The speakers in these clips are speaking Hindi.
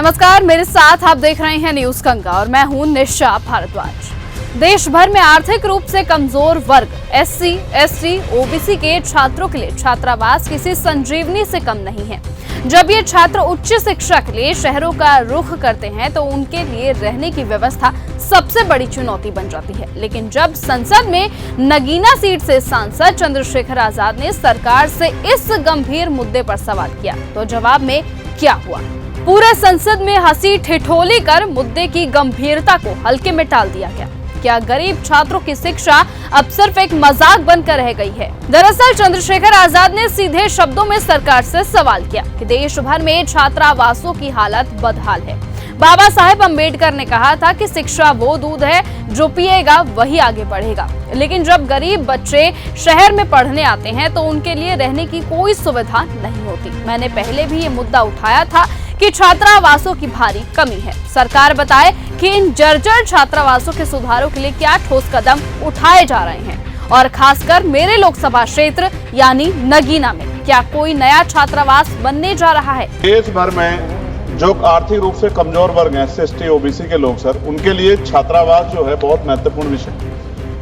नमस्कार, मेरे साथ आप देख रहे हैं न्यूज गंगा और मैं हूं निशा भारद्वाज। देश भर में आर्थिक रूप से कमजोर वर्ग एससी, एसटी, ओबीसी के छात्रों के लिए छात्रावास किसी संजीवनी से कम नहीं है। जब ये छात्र उच्च शिक्षा के लिए शहरों का रुख करते हैं तो उनके लिए रहने की व्यवस्था सबसे बड़ी चुनौती बन जाती है। लेकिन जब संसद में नगीना सीट से सांसद चंद्रशेखर आजाद ने सरकार से इस गंभीर मुद्दे पर सवाल किया तो जवाब में क्या हुआ? पूरे संसद में हंसी ठिठोली कर मुद्दे की गंभीरता को हल्के में टाल दिया गया। क्या गरीब छात्रों की शिक्षा अब सिर्फ एक मजाक बनकर रह गई है? दरअसल चंद्रशेखर आजाद ने सीधे शब्दों में सरकार से सवाल किया कि देश भर में छात्रावासों की हालत बदहाल है। बाबा साहेब अम्बेडकर ने कहा था कि शिक्षा वो दूध है जो पिएगा वही आगे बढ़ेगा। लेकिन जब गरीब बच्चे शहर में पढ़ने आते हैं तो उनके लिए रहने की कोई सुविधा नहीं होती। मैंने पहले भी ये मुद्दा उठाया था कि छात्रावासों की भारी कमी है। सरकार बताए कि इन जर्जर छात्रावासों के सुधारों के लिए क्या ठोस कदम उठाए जा रहे हैं और खासकर मेरे लोकसभा क्षेत्र यानी नगीना में क्या कोई नया छात्रावास बनने जा रहा है? देश भर में जो आर्थिक रूप से कमजोर वर्ग हैं, एससी, ओबीसी के लोग सर, उनके लिए छात्रावास जो है बहुत महत्वपूर्ण विषय।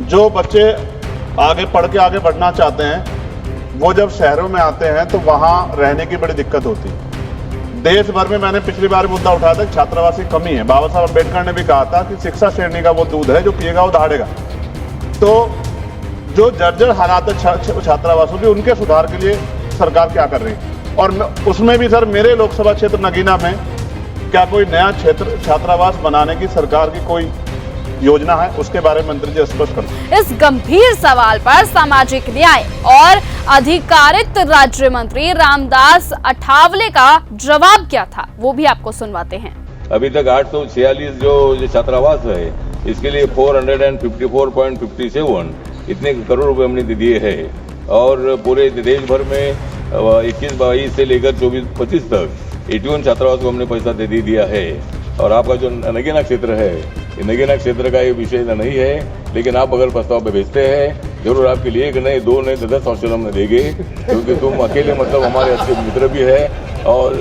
जो बच्चे आगे पढ़ के आगे बढ़ना चाहते हैं वो जब शहरों में आते हैं तो वहाँ रहने की बड़ी दिक्कत होती है। देश भर में मैंने पिछली बार मुद्दा उठाया था छात्रावास की कमी है। बाबा साहब अम्बेडकर ने भी कहा था कि शिक्षा श्रेणी का वो दूध है जो पिएगा वो दहाड़ेगा। तो जो जर्जर हालात है छात्रावासों की, उनके सुधार के लिए सरकार क्या कर रही है? और उसमें भी सर मेरे लोकसभा क्षेत्र नगीना में क्या कोई नया क्षेत्र छात्रावास बनाने की सरकार की कोई योजना है? उसके बारे में मंत्री जी स्पष्ट करें। इस गंभीर सवाल पर सामाजिक न्याय और अधिकारित राज्य मंत्री रामदास अठावले का जवाब क्या था वो भी आपको सुनवाते हैं। अभी तक 846 जो छात्रावास है इसके लिए 454.57 इतने करोड़ रुपए हमने दिए हैं और पूरे देश भर में 21-22 से लेकर 24-25 तक 81 छात्रावास को हमने पैसा दे दिया है। और आपका जो नगीना क्षेत्र है, ये नगीना क्षेत्र का ये विषय नहीं है, लेकिन आप अगर प्रस्ताव पे भेजते हैं जरूर आपके लिए 1 नहीं 2 नहीं 10 हॉस्टल हम देंगे, क्योंकि तुम अकेले मतलब हमारे अच्छे मित्र भी है और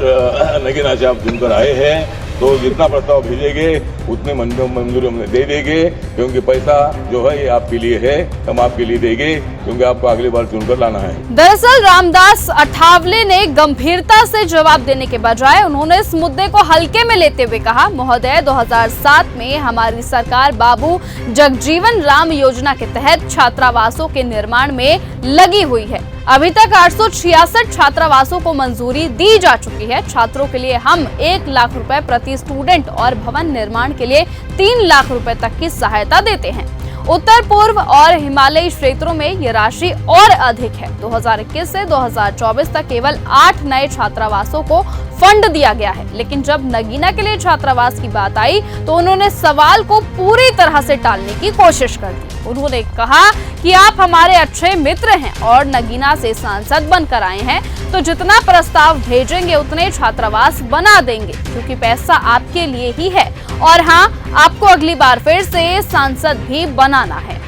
नगीना से आप चुनकर आए हैं। तो जितना प्रस्ताव भेजेंगे उतने मंजूरी हम दे देंगे, क्योंकि पैसा जो है ये आपके लिए है, हम आपके लिए देंगे, क्योंकि आपको अगली बार चुनकर लाना है। दरअसल रामदास अठावले ने गंभीरता से जवाब देने के बजाय उन्होंने इस मुद्दे को हल्के में लेते हुए कहा, महोदय 2007 में हमारी सरकार बाबू जगजीवन राम योजना के तहत छात्रावासों के निर्माण में लगी हुई है। अभी तक 866 छात्रावासों को मंजूरी दी जा चुकी है। छात्रों के लिए हम 1 लाख रुपए प्रति स्टूडेंट और भवन निर्माण के लिए 3 लाख रुपए तक की सहायता देते हैं। उत्तर पूर्व और हिमालयी क्षेत्रों में ये राशि और अधिक है। 2021 से 2024 तक केवल 8 नए छात्रावासों को फंड दिया गया है। लेकिन जब नगीना के लिए छात्रावास की बात आई तो उन्होंने सवाल को पूरी तरह से टालने की कोशिश कर दी। उन्होंने कहा कि आप हमारे अच्छे मित्र हैं और नगीना से सांसद बनकर आए हैं, तो जितना प्रस्ताव भेजेंगे उतने छात्रावास बना देंगे, क्योंकि पैसा आपके लिए ही है। और हाँ, आपको अगली बार फिर से सांसद भी बनाना है।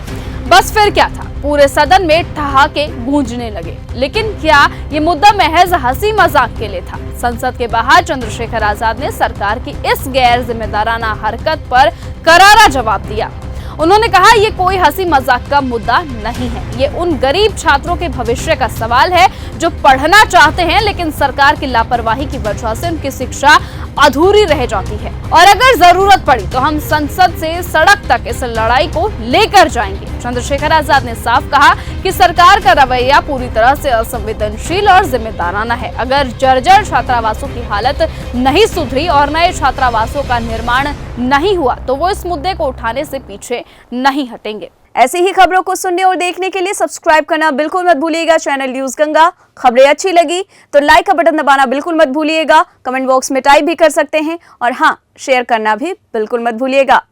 बस फिर क्या था, पूरे सदन में ठहाके गूंजने लगे। लेकिन क्या ये मुद्दा महज हंसी मजाक के लिए था? संसद के बाहर चंद्रशेखर आजाद ने सरकार की इस गैर जिम्मेदाराना हरकत पर करारा जवाब दिया। उन्होंने कहा ये कोई हंसी मजाक का मुद्दा नहीं है, ये उन गरीब छात्रों के भविष्य का सवाल है जो पढ़ना चाहते हैं, लेकिन सरकार की लापरवाही की वजह से उनकी शिक्षा अधूरी रह जाती है। और अगर जरूरत पड़ी तो हम संसद से सड़क तक इस लड़ाई को लेकर जाएंगे। चंद्रशेखर आजाद ने साफ कहा कि सरकार का रवैया पूरी तरह से असंवेदनशील और जिम्मेदाराना है। अगर जर्जर छात्रावासों की हालत नहीं सुधरी और नए छात्रावासों का निर्माण नहीं हुआ तो वो इस मुद्दे को उठाने से पीछे नहीं हटेंगे। ऐसी ही खबरों को सुनने और देखने के लिए सब्सक्राइब करना बिल्कुल मत भूलिएगा चैनल न्यूज गंगा। खबरें अच्छी लगी तो लाइक का बटन दबाना बिल्कुल मत भूलिएगा। कमेंट बॉक्स में टाइप भी कर सकते हैं और हाँ, शेयर करना भी बिल्कुल मत भूलिएगा।